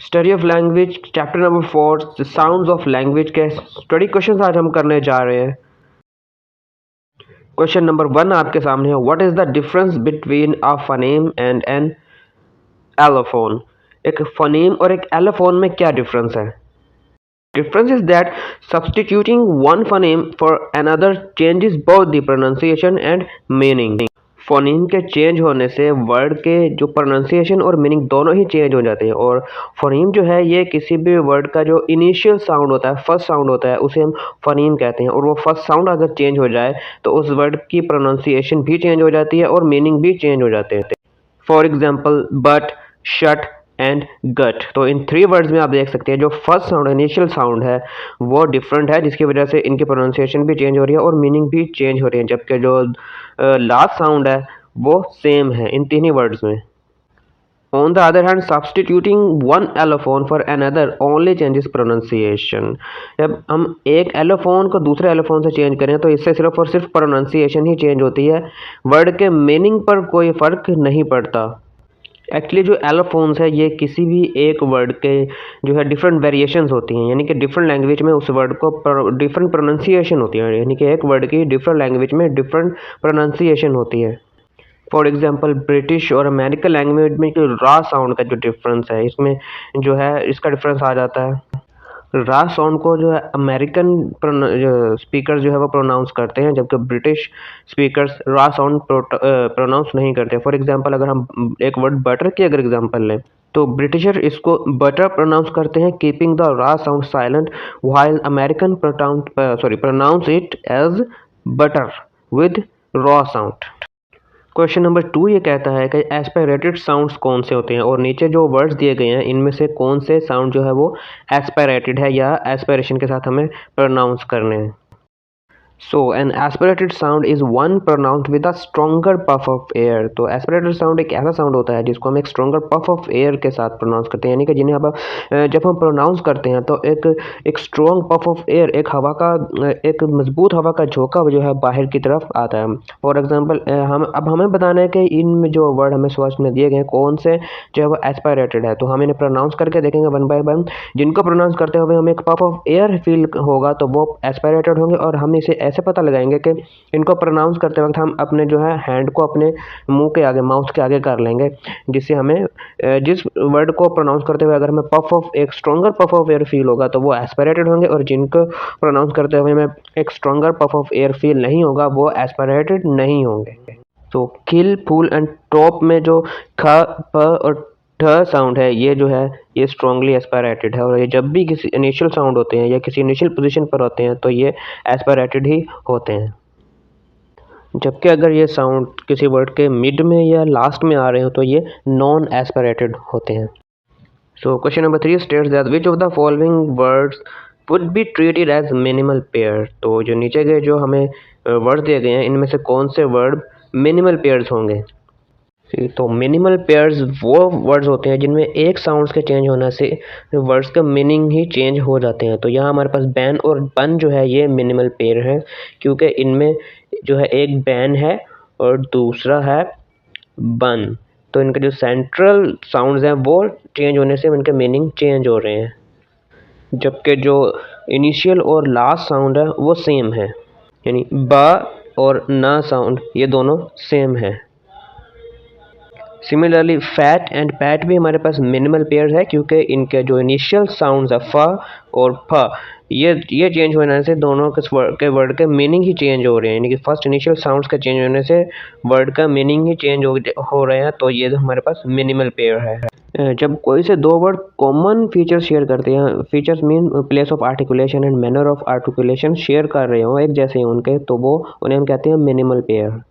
Study of language chapter number 4 the sounds of language के study question आज हम करने जा रहे हैं। क्वेश्चन नंबर 1 आपके सामने है, what is the difference between a phoneme and an allophone. एक फनेम और एक एलोफोन में क्या डिफरेंस है? Difference is that substituting one phoneme for another changes both the pronunciation and meaning. Phoneme के चेंज होने से वर्ड के जो प्रोनाउंसिएशन और मीनिंग दोनों ही चेंज हो जाते हैं। और फोनीम जो है ये किसी भी वर्ड का जो इनिशियल साउंड होता है, फर्स्ट साउंड होता है, उसे हम फोनीम कहते हैं। और वो फर्स्ट साउंड अगर चेंज हो जाए तो उस वर्ड की प्रोनाउंसिएशन भी चेंज हो जाती है और मीनिंग भी चेंज हो जाते हैं। For example but, shut and gut. तो इन 3 वर्ड्स में आप देख सकते हैं जो फर्स्ट साउंड इनिशियल साउंड है वो डिफरेंट है, जिसकी वजह से इनकी प्रोनाउंसिएशन भी चेंज हो रही है और मीनिंग भी चेंज हो रही है। जबकि जो लास्ट साउंड है वो सेम है इन 3 ही वर्ड्स में। On the other hand substituting one allophone for another only changes pronunciation. जब हम एक एलोफोन को दूसरे एलोफोन से चेंज करें तो इससे सिर्फ और सिर्फ प्रोनाउंसिएशन ही चेंज होती है, वर्ड के मीनिंग पर कोई फ़र्क नहीं पड़ता। एक्चुअली जो एलोफोन्स है ये किसी भी एक वर्ड के जो है डिफरेंट वेरिएशंस होती हैं, यानी कि डिफरेंट लैंग्वेज में उस वर्ड को डिफरेंट प्रोनाउंसिएशन होती है, यानी कि एक वर्ड की डिफरेंट लैंग्वेज में डिफरेंट प्रोनाउंसिएशन होती है। फॉर एग्जांपल ब्रिटिश और अमेरिकन लैंग्वेज में जो रा साउंड का जो डिफरेंस है, इसमें जो है इसका डिफरेंस आ जाता है। रा साउंड को जो है अमेरिकन स्पीकर जो है वो प्रोनाउंस करते हैं, जबकि ब्रिटिश स्पीकर्स रा साउंड प्रोनाउंस नहीं करते। फॉर एग्जांपल अगर हम एक वर्ड बटर की अगर एग्जांपल लें तो ब्रिटिशर इसको बटर प्रोनाउंस करते हैं keeping the r sound silent, while American pronounce it as butter with r sound. Question number 2 ये कहता है कि एस्पायरेटेड साउंड्स कौन से होते हैं और नीचे जो वर्ड्स दिए गए हैं इनमें से कौन से साउंड जो है वो एस्पायरेटेड है या एस्पायरेशन के साथ हमें प्रोनाउंस करने हैं। So an aspirated sound is one pronounced with a stronger puff of air। तो aspirated sound एक ऐसा साउंड होता है जिसको हम एक stronger puff of air के साथ प्रोनाउंस करते हैं, यानी कि जिन्हें अब जब हम प्रोनाउंस करते हैं तो एक स्ट्रॉन्ग पफ ऑफ एयर, एक हवा का एक मजबूत हवा का झोंका जो है बाहर की तरफ आता है। फॉर एग्जांपल हमें बताना है कि इनमें जो वर्ड हमें फर्स्ट में दिए गए कौन से जो है वो एस्पायरेटेड है। तो हम इन्हें प्रोनाउंस करके देखेंगे वन बाय वन। जिनको प्रोनाउंस करते हुए हमें एक पफ ऑफ एयर फील होगा तो वो एस्पायरेटेड होंगे, और हम इसे ऐसे पता लगाएंगे कि इनको प्रोनाउंस करते वक्त हम अपने जो है हैंड को अपने मुंह के आगे, माउथ के आगे कर लेंगे, जिससे हमें जिस वर्ड को प्रोनाउंस करते हुए अगर हमें एक stronger puff of air feel होगा तो वो एस्पायरेटेड होंगे, और जिनको प्रोनाउंस करते हुए हमें एक stronger puff of air feel नहीं होगा वो एस्पायरेटेड नहीं होंगे। तो किल, फूल एंड टॉप में जो ख, प और ठ साउंड है ये जो है ये स्ट्रांगली एस्पायरेटेड है, और ये जब भी किसी इनिशियल साउंड होते हैं या किसी इनिशियल पोजीशन पर होते हैं तो ये एस्पायरेटेड ही होते हैं। जबकि अगर ये साउंड किसी वर्ड के मिड में या लास्ट में आ रहे हो तो ये नॉन एस्पायरेटेड होते हैं। So question number 3 states that which of the following words would be treated as minimal pair. तो जो नीचे गए जो हमें वर्ड दिए गए हैं इनमें से कौन से वर्ड मिनिमल पेयर्स होंगे। तो मिनिमल पेयर्स वो वर्ड्स होते हैं जिनमें एक साउंड्स के चेंज होने से वर्ड्स का मीनिंग ही चेंज हो जाते हैं। तो यहाँ हमारे पास बैन और बन जो है ये मिनिमल पेयर है, क्योंकि इनमें जो है एक बैन है और दूसरा है बन। तो इनके जो सेंट्रल साउंड्स हैं वो चेंज होने से इनके मीनिंग चेंज हो रहे हैं, जबकि जो इनिशियल और लास्ट साउंड है वो सेम है, यानी ब और ना साउंड ये दोनों सेम है। सिमिलरली फैट एंड पैट भी हमारे पास मिनिमल पेयर्स है, क्योंकि इनके जो इनिशियल साउंड्स है फ और फ ये चेंज होने से दोनों के वर्ड के मीनिंग ही चेंज हो रहे हैं, यानी कि फर्स्ट इनिशियल साउंड्स के चेंज होने से वर्ड का मीनिंग ही चेंज हो रहे हैं। तो ये हमारे पास मिनिमल पेयर है। जब कोई से दो वर्ड कॉमन फीचर्स शेयर करते हैं, features mean place of articulation and manner of articulation share कर रहे हो एक जैसे हैं उनके, तो वो उन्हें हम कहते हैं मिनिमल पेयर।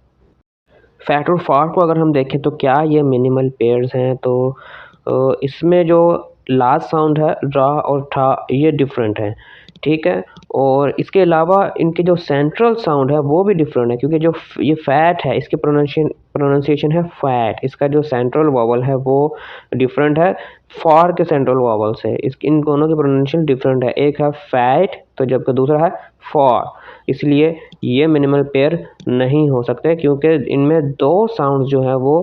फैट और फार को अगर हम देखें तो क्या ये मिनिमल पेयर्स हैं, तो इसमें जो लास्ट साउंड है रा और ठा ये डिफरेंट है, ठीक है। और इसके अलावा इनके जो सेंट्रल साउंड है वो भी डिफरेंट है, क्योंकि जो ये फैट है इसकी प्रोनाउंसिएशन है फैट, इसका जो सेंट्रल वॉवल है वो डिफरेंट है फार के सेंट्रल वॉवल से। इन दोनों की प्रोनाउंसिएशन डिफरेंट है, एक है फैट तो जबकि दूसरा है फार, इसलिए ये मिनिमल पेयर नहीं हो सकते, क्योंकि इनमें दो साउंड जो है वो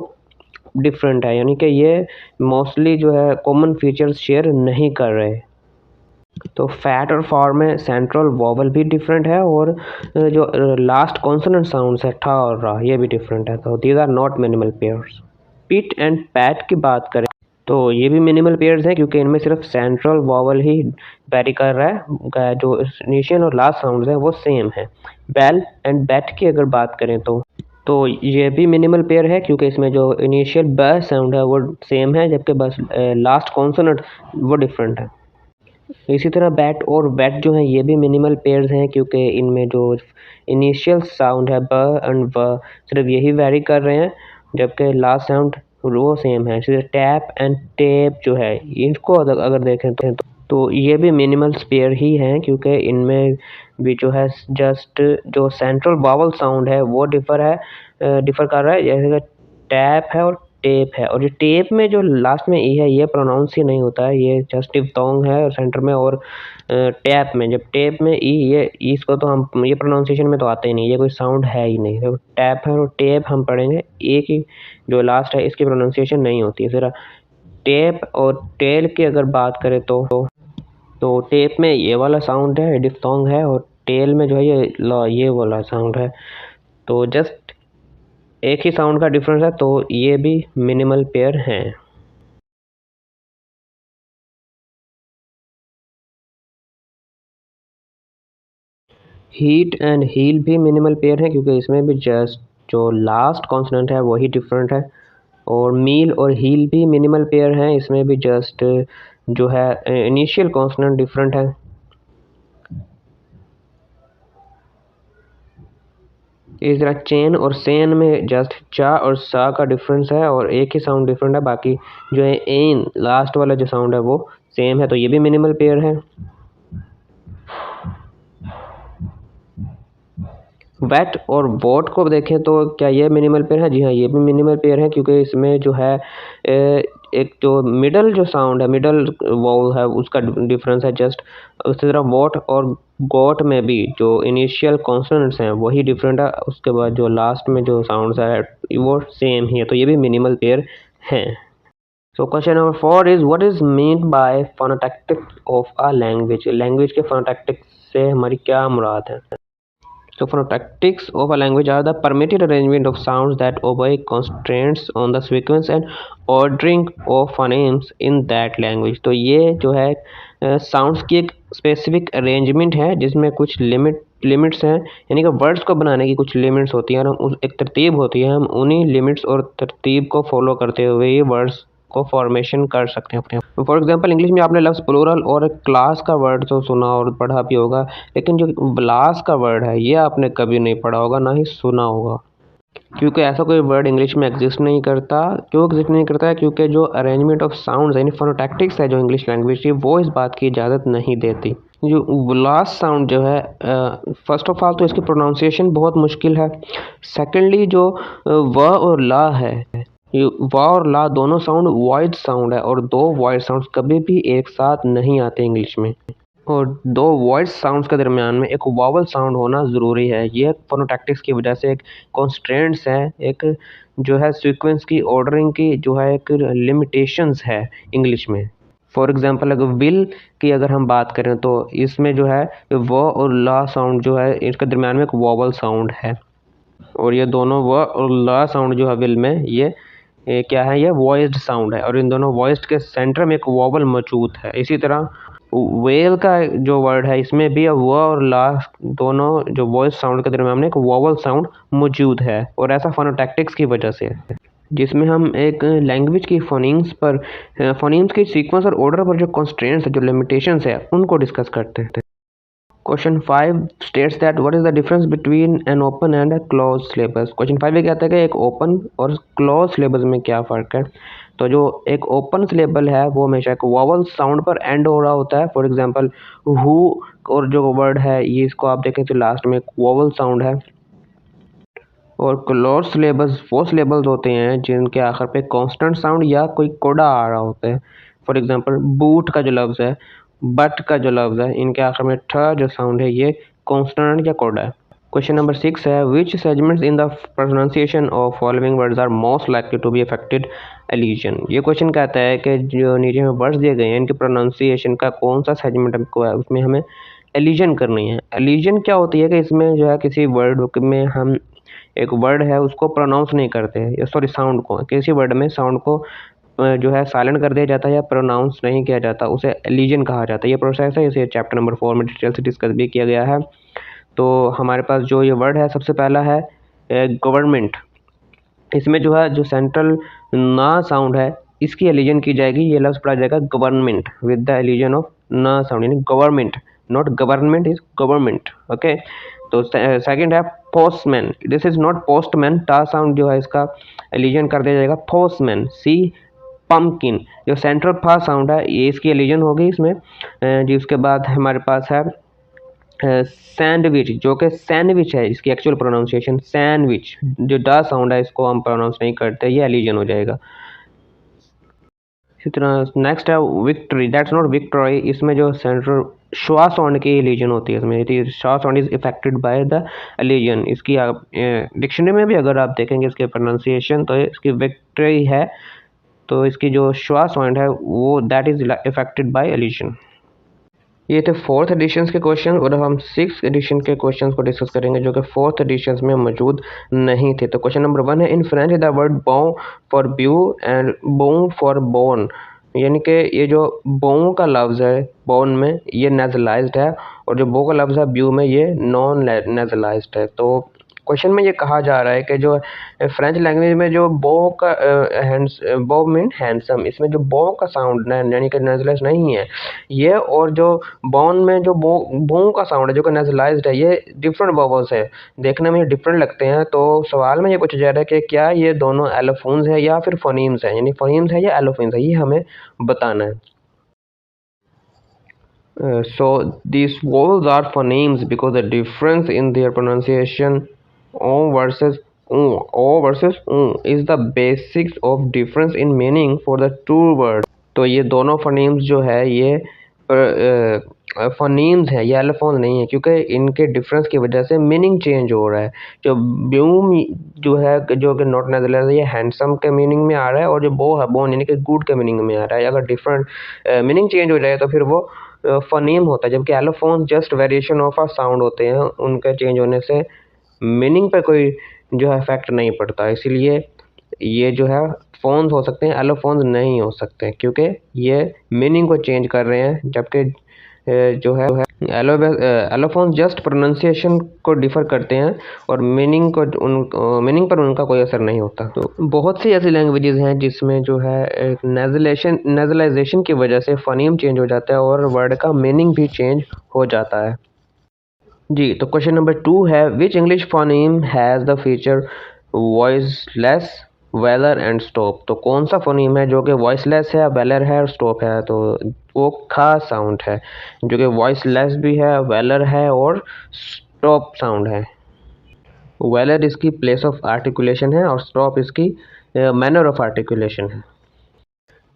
डिफरेंट है, यानी कि ये मोस्टली जो है कॉमन फीचर्स शेयर नहीं कर रहे। तो फैट और फॉर में सेंट्रल वोवल भी डिफरेंट है, और जो लास्ट कॉन्सोनेंट साउंड्स है ठा और रा, ये भी डिफरेंट है। तो these are not minimal pairs. Pit and pat की बात करें तो ये भी मिनिमल पेयर्स हैं, क्योंकि इनमें सिर्फ सेंट्रल वोवल ही वेरी कर रहा है, जो इनिशियल और लास्ट साउंड्स हैं वो सेम है। बेल एंड बैट की अगर बात करें तो ये भी मिनिमल पेयर है, क्योंकि इसमें जो इनिशियल ब साउंड है वो सेम है, जबकि बस लास्ट कॉन्सोनेंट वो डिफरेंट है। इसी तरह बैट और वेट जो हैं ये भी मिनिमल पेयर्स हैं, क्योंकि इनमें जो इनिशियल साउंड है ब एंड व सिर्फ यही वेरी कर रहे हैं, जबकि लास्ट साउंड वो सेम है। इसी तरह टैप एंड टेप जो है इनको अगर देखें तो ये भी मिनिमल पेयर ही हैं, क्योंकि इनमें भी जो है जस्ट जो सेंट्रल वावल साउंड है वो डिफर कर रहा है, जैसे कि टैप है और टेप है। और जो टेप में जो लास्ट में ई है ये प्रोनाउंस ही नहीं होता है, ये जस्ट डिप्थोंग है सेंटर में। और टैप में जब टेप में ई, ये इसको तो हम ये प्रोनाउंसिएशन में तो आते ही नहीं, ये कोई साउंड है ही नहीं। तो टैप है और टेप हम पढ़ेंगे, एक ही जो लास्ट है इसकी प्रोनाउंसिएशन नहीं होती है। ज़रा टेप और टेल की अगर बात करें तो टेप में ये वाला साउंड है डिप्थोंग है, और टेल में जो है ये वाला साउंड है। तो जस्ट एक ही साउंड का डिफरेंस है, तो ये भी मिनिमल पेयर हैं। हीट एंड हील भी मिनिमल पेयर है, क्योंकि इसमें भी जस्ट जो लास्ट कॉन्सोनेंट है वही डिफरेंट है। और मील और हील भी मिनिमल पेयर हैं, इसमें भी जस्ट जो है इनिशियल कॉन्सोनेंट डिफरेंट है। इस तरह चेन और सेन में जस्ट चा और सा का डिफरेंस है, और एक ही साउंड डिफरेंट है, बाकी जो है एन लास्ट वाला जो साउंड है वो सेम है, तो ये भी मिनिमल पेयर है। वेट और वोट को देखें तो क्या ये मिनिमल पेयर है? जी हाँ, ये भी मिनिमल पेयर है, क्योंकि इसमें जो है एक जो मिडल जो साउंड है, मिडल वॉवल है, उसका डिफरेंस है जस्ट। उसी तरह वोट और गोट में भी जो इनिशियल कॉन्सोनेंट्स हैं वही डिफरेंट है, उसके बाद जो लास्ट में जो साउंड्स है वो सेम ही है, तो ये भी मिनिमल पेयर हैं। So question number 4 is what is mean by phonotactics of a language. Language के फोनोटैक्टिक्स से हमारी क्या मुराद है? So phonotactics of a language are the permitted arrangement of sounds that obey constraints on the sequence and ordering of phonemes in that language। तो ये जो है sounds की एक स्पेसिफिक अरेंजमेंट है, जिसमें कुछ लिमिट्स हैं, यानी कि वर्ड्स को बनाने की कुछ लिमिट्स होती हैं, और हम एक तरतीब होती है, हम उन्हीं लिमिट्स और तरतीब को फॉलो करते हुए ये वर्ड्स को फॉर्मेशन कर सकते हैं अपने। फॉर एग्जांपल इंग्लिश में आपने लफ्ज़ प्लूरल और क्लास का वर्ड तो सुना और पढ़ा भी होगा, लेकिन जो क्लास का वर्ड है ये आपने कभी नहीं पढ़ा होगा, ना ही सुना होगा, क्योंकि ऐसा कोई वर्ड इंग्लिश में एग्जिस्ट नहीं करता। क्यों एग्जिस्ट नहीं करता है? क्योंकि जो अरेंजमेंट ऑफ साउंड्स यानी फोनोटैक्टिक्स है जो इंग्लिश लैंग्वेज की, वो इस बात की इजाज़त नहीं देती। जो लास्ट साउंड जो है, फर्स्ट ऑफ ऑल तो इसकी प्रोनाउंसिएशन बहुत मुश्किल है। सेकेंडली जो व और ला है, ये वा और ला दोनों साउंड वॉइड साउंड है, और दो वॉइड साउंड्स कभी भी एक साथ नहीं आते इंग्लिश में। और दो वॉइस साउंड्स के दरमियान में एक वावल साउंड होना ज़रूरी है। ये फोनोटैक्टिक्स की वजह से एक कॉन्स्ट्रेंट्स है, एक जो है सीक्वेंस की ऑर्डरिंग की जो है एक लिमिटेशंस है इंग्लिश में। फॉर एग्जांपल अगर विल की अगर हम बात करें तो इसमें जो है व और ला साउंड जो है इसके दरमियान में एक वावल साउंड है, और ये दोनों व और ला साउंड जो है विल में ये क्या है, ये वॉइस्ड साउंड है, और इन दोनों वॉइस्ड के सेंटर में एक वावल मौजूद है। इसी तरह वेल का जो वर्ड है इसमें भी व और ला दोनों जो वॉइस साउंड के दरमियान में एक वावल साउंड मौजूद है, और ऐसा फोनोटैक्टिक्स की वजह से है, जिसमें हम एक लैंग्वेज की फोनीम्स की सीक्वेंस और ऑर्डर पर जो कॉन्स्ट्रेंट्स है, जो लिमिटेशंस है, उनको डिस्कस करते हैं। Question 5 states that what is the difference between an open and a close syllabus. Question 5 ये कहता है कि एक ओपन और क्लोज सिलेबस में क्या फ़र्क है। तो जो एक ओपन सिलेबल है वो हमेशा एक वावल साउंड पर एंड हो रहा होता है। फॉर एग्जांपल हु और जो वर्ड है ये, इसको आप देखें तो लास्ट में एक वावल साउंड है। और क्लोज सिलेबस वो सिलेबल्स होते हैं जिनके आखिर पे कांस्टेंट साउंड या कोई कोडा आ रहा होता है। फॉर एग्जांपल बूट का जो लफ्ज़ है, बट का जो लफ्ज़ है, इनके आखिर में ठ जो साउंड है ये कांस्टेंट या कोडा है। क्वेश्चन नंबर 6 है which segments in the pronunciation of following words are most likely to be affected elision. ये क्वेश्चन कहता है कि जो नीचे में वर्ड्स दिए गए हैं इनके प्रोनाउंसिएशन का कौन सा सेगमेंट हमको है उसमें हमें एलिजन करनी है। एलिजन क्या होती है कि इसमें जो है किसी वर्ड में हम एक वर्ड है उसको प्रोनाउंस नहीं करते, सॉरी साउंड को, किसी वर्ड में साउंड को जो है साइलेंट कर दिया जाता है या प्रोनाउंस नहीं किया जाता, उसे एलिजन कहा जाता है। ये प्रोसेस है, इसे चैप्टर नंबर 4 में डिटेल से डिस्कस भी किया गया है। तो हमारे पास जो ये वर्ड है सबसे पहला है गवर्नमेंट। इसमें जो है जो सेंट्रल ना साउंड है इसकी एलिजन की जाएगी, ये लफ्ज़ पढ़ा जाएगा government with the Alison of ना साउंड, यानी government, not government, is government. Okay, तो सेकंड है postman. This is not postman, टा साउंड जो है इसका एलिजन कर दिया जाएगा पोस्टमैन। सी पम्पकिन, जो सेंट्रल फा साउंड है ये इसकी एलिजन होगी इसमें जी। उसके बाद हमारे पास है सैंडविच, जो कि सैंडविच है, इसकी एक्चुअल प्रोनाउंसिएशन सैंडविच, जो डा साउंड है इसको हम प्रोनाउंस नहीं करते, ये एलिजन हो जाएगा। इसी तरह नेक्स्ट है विक्ट्री, दैट्स नॉट विक्ट्री, इसमें जो सेंट्रल श्वा साउंड की एलिजन होती है इसमें, schwa sound is affected by the elision. इसकी आप डिक्शनरी में भी अगर आप देखेंगे इसके प्रोनाउंसिएशन तो इसकी विक्ट्री है, तो इसकी जो श्वा साउंड है वो that is affected by elision. ये थे फोर्थ एडिशन के क्वेश्चन और अब हम सिक्स एडिशन के क्वेश्चन को डिस्कस करेंगे जो कि फोर्थ एडिशन में मौजूद नहीं थे। तो क्वेश्चन नंबर 1 है in French the word beau for beau and bone for bone, यानी कि ये जो बोन का लफ्ज़ है बोन में ये नेजलाइज्ड है और जो बो का लफ्ज़ है ब्यू में ये नॉन नेजलाइज्ड है। तो क्वेश्चन में ये कहा जा रहा है कि जो फ्रेंच लैंग्वेज में जो बो का बो मीन हैंडसम, इसमें जो बो का साउंड यानी कि नेजलाइज नहीं है ये, और जो बोन में जो बो का साउंड है जो कि नेजलाइज्ड है, ये डिफरेंट वोवल्स है, देखने में ये डिफरेंट लगते हैं। तो सवाल में ये पूछा जा रहा है कि क्या ये दोनों एलोफोन्स है या फिर फोनीम्स है, यानी फोनीम्स है या एलोफोन्स है, ये हमें बताना है। So these vowels are phonemes because the difference in their pronunciation o versus o versus is the basics of difference in meaning for the two words। तो ये दोनों फोनीम्स जो है ये फोनीम्स है, ये एलोफोन नहीं है, क्योंकि इनके डिफरेंस की वजह से मीनिंग चेंज हो रहा है। जो ब्यूम जो है जो कि नॉट नेजरलैंड ये हैंडसम के मीनिंग में आ रहा है और जो बो है बोन यानी कि गुड के मीनिंग में आ रहा है। अगर डिफरेंट मीनिंग चेंज हो जाए तो फिर वो फोनीम होता है, जबकि allophone just variation of a sound होते हैं, उनके चेंज होने से मीनिंग पर कोई जो है इफेक्ट नहीं पड़ता। इसीलिए ये जो है फोन्स हो सकते हैं, एलोफोन्स नहीं हो सकते, क्योंकि ये मीनिंग को चेंज कर रहे हैं, जबकि जो है एलोफोन्स जस्ट प्रोनाउंसिएशन को डिफर करते हैं और मीनिंग को मीनिंग पर उनका कोई असर नहीं होता। तो बहुत सी ऐसी लैंग्वेजेस हैं जिसमें जो है नेजलाइजेशन की वजह से फोनीम चेंज हो जाता है और वर्ड का मीनिंग भी चेंज हो जाता है जी। तो क्वेश्चन नंबर 2 है which English phoneme has the feature voiceless velar and stop. तो कौन सा फोनीम है जो कि वॉइसलेस है, वेलर है और स्टॉप है? तो वो खा साउंड है, जो कि वॉइसलेस भी है, वेलर है और स्टॉप साउंड है। वेलर इसकी प्लेस ऑफ आर्टिकुलेशन है और स्टॉप इसकी मैनर ऑफ आर्टिकुलेशन है।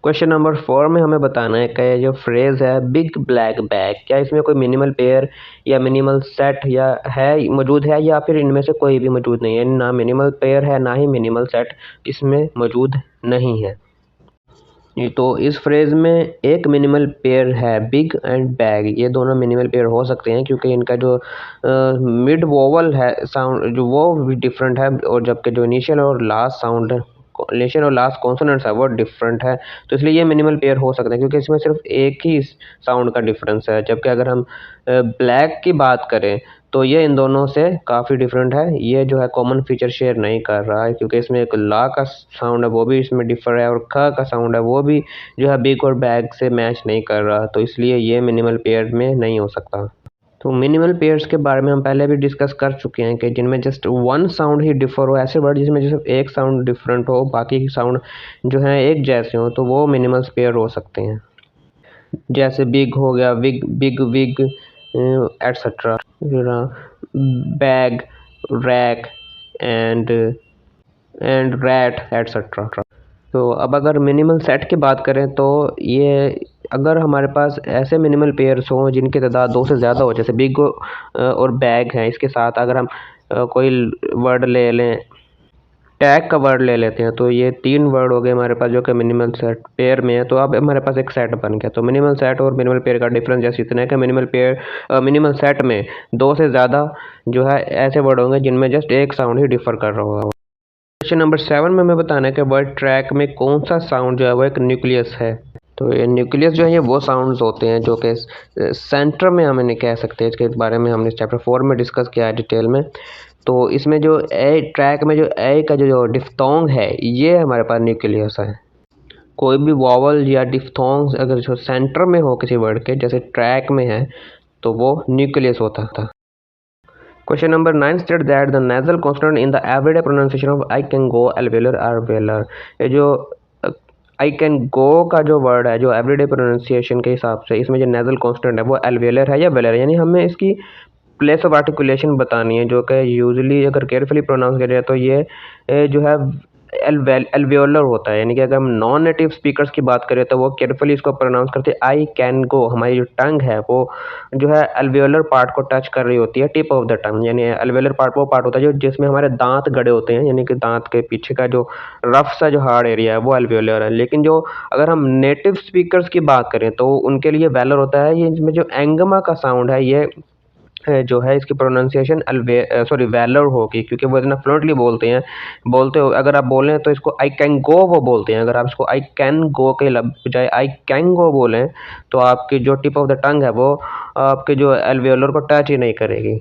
क्वेश्चन नंबर 4 में हमें बताना है कि जो फ्रेज़ है बिग ब्लैक बैग, क्या इसमें कोई मिनिमल पेयर या मिनिमल सेट या है मौजूद है या फिर इनमें से कोई भी मौजूद नहीं है? ना मिनिमल पेयर है ना ही मिनिमल सेट इसमें मौजूद नहीं है। तो इस फ्रेज़ में एक मिनिमल पेयर है बिग एंड बैग, ये दोनों मिनिमल पेयर हो सकते हैं क्योंकि इनका जो मिड वोवल है साउंड जो वो भी डिफरेंट है, और जबकि जो इनिशियल और लास्ट साउंड इनिशियल और लास्ट कॉन्सोनेंट्स है वो डिफरेंट है, तो इसलिए ये मिनिमल पेयर हो सकते हैं क्योंकि इसमें सिर्फ एक ही साउंड का डिफरेंस है। जबकि अगर हम ब्लैक की बात करें तो ये इन दोनों से काफ़ी डिफरेंट है, ये जो है कॉमन फीचर शेयर नहीं कर रहा है क्योंकि इसमें एक ला का साउंड है वो भी इसमें डिफर है और ख का साउंड है वो भी जो है बिग और बैग से मैच नहीं कर रहा, तो इसलिए ये मिनिमल पेयर में नहीं हो सकता। तो मिनिमल पेयर्स के बारे में हम पहले भी डिस्कस कर चुके हैं कि जिनमें जस्ट वन साउंड ही डिफर हो, ऐसे वर्ड जिसमें सिर्फ एक साउंड डिफरेंट हो बाकी साउंड जो है एक जैसे हो, तो वो मिनिमल पेयर हो सकते हैं। जैसे बिग हो गया, wig big wig etcetera, bag, rack and rat etcetera. तो अब अगर मिनिमल सेट की बात करें तो ये अगर हमारे पास ऐसे मिनिमल पेयर्स हों जिनकी तादाद 2 से ज़्यादा हो, जैसे बिग और बैग हैं, इसके साथ अगर हम कोई वर्ड ले लें, टैग का वर्ड ले लेते हैं, तो ये 3 वर्ड हो गए हमारे पास जो कि मिनिमल सेट पेयर में है। तो अब हमारे पास एक सेट बन गया। तो मिनिमल सेट और मिनिमल पेयर का डिफरेंस जैसे इतना है कि मिनिमल सेट में 2 से ज़्यादा जो है ऐसे वर्ड होंगे जिनमें जस्ट एक साउंड ही डिफर कर रहा होगा। क्वेश्चन नंबर 7 में हमें बताना है कि वर्ड ट्रैक में कौन सा साउंड जो है वो एक न्यूक्लियस है। तो ये न्यूक्लियस जो है ये वो साउंड्स होते हैं जो कि सेंटर में हम इन्हें कह सकते हैं। इसके बारे में हमने चैप्टर 4 में डिस्कस किया है डिटेल में। तो इसमें जो ए ट्रैक में जो ए का जो डिफ्थोंग है ये हमारे पास न्यूक्लियस है। कोई भी वॉवल या डिफ्थोंग अगर जो सेंटर में हो किसी वर्ड के, जैसे ट्रैक में है, तो वो न्यूक्लियस होता था। Question number 9 state that the nasal consonant in the everyday pronunciation of I can go, alveolar और वेलर। ये जो आई कैन गो का जो वर्ड है, जो एवरीडे प्रोनाउंसिएशन के हिसाब से इसमें जो नेजल कॉन्सोनेंट है वो एल्वेलर है या वेलर है, यानी हमें इसकी प्लेस ऑफ आर्टिकुलेशन बतानी है, जो कि यूजुअली अगर केयरफुली प्रोनाउंस किया जाए तो ये जो है एल्वेओलर होता है। यानी कि अगर हम नॉन नेटिव स्पीकर्स की बात करें तो वो केयरफुली इसको प्रोनाउंस करते हैं आई कैन गो। हमारी जो टंग है वो जो है एल्वेओलर पार्ट को टच कर रही होती है, टिप ऑफ द टंग। यानी एल्वेओलर पार्ट वो पार्ट होता है जो जिसमें हमारे दांत गड़े होते हैं, यानी कि दांत के पीछे का जो रफ सा जो हार्ड एरिया है वो एल्वेओलर है। लेकिन जो अगर हम नेटिव स्पीकर्स की बात करें तो उनके लिए वेलर होता है। ये इसमें जो एंगमा का साउंड है ये जो है इसकी प्रोनाउंसिएशन वेलर होगी, क्योंकि वो इतना फ्लुएंटली बोलते हो। अगर आप बोलें तो इसको आई कैन गो वो बोलते हैं। अगर आप इसको आई कैन गो के बजाय आई कैन गो बोलें तो आपकी जो टिप ऑफ द टंग है वो आपके जो एल्वेओलर को टच ही नहीं करेगी।